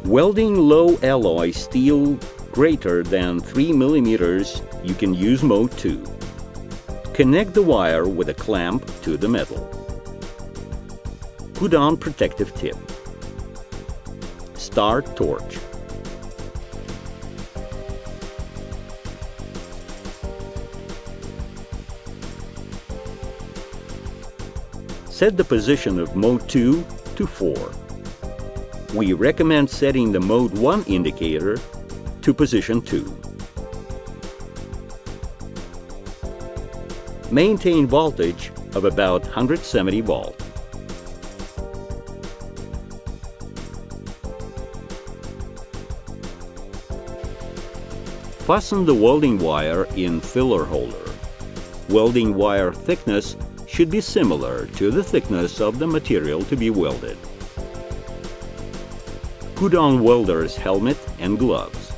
Welding low alloy steel greater than 3 mm, you can use mode 2. Connect the wire with a clamp to the metal. Put on protective tip. Start torch. Set the position of mode 2 to 4. We recommend setting the mode 1 indicator to position 2. Maintain voltage of about 170 volt. Fasten the welding wire in filler holder. Welding wire thickness should be similar to the thickness of the material to be welded. Put on welder's helmet and gloves.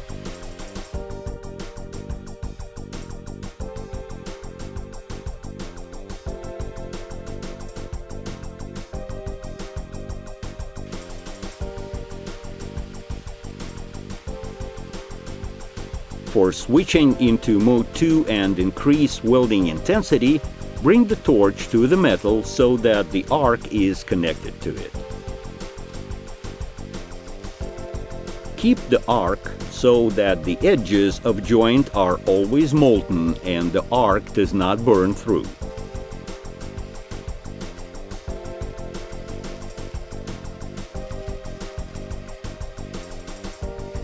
For switching into mode 2 and increase welding intensity, bring the torch to the metal so that the arc is connected to it. Keep the arc so that the edges of joint are always molten and the arc does not burn through.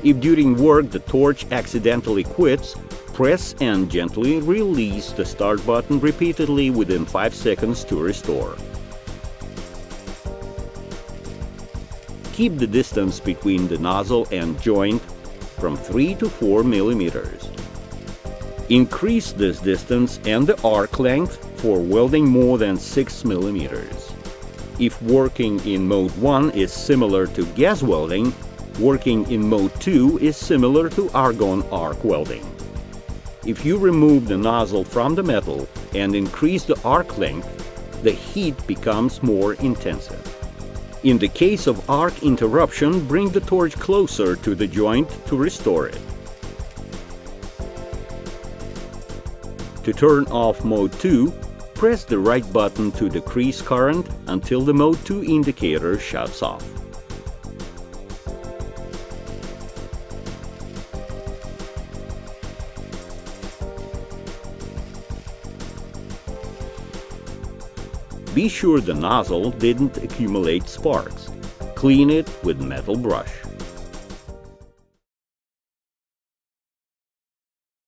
If during work the torch accidentally quits, press and gently release the start button repeatedly within 5 seconds to restore. Keep the distance between the nozzle and joint from 3 to 4 millimeters. Increase this distance and the arc length for welding more than 6 millimeters. If working in mode 1 is similar to gas welding, working in mode 2 is similar to argon arc welding. If you remove the nozzle from the metal and increase the arc length, the heat becomes more intensive. In the case of arc interruption, bring the torch closer to the joint to restore it. To turn off mode 2, press the right button to decrease current until the mode 2 indicator shuts off. Be sure the nozzle didn't accumulate sparks. Clean it with metal brush.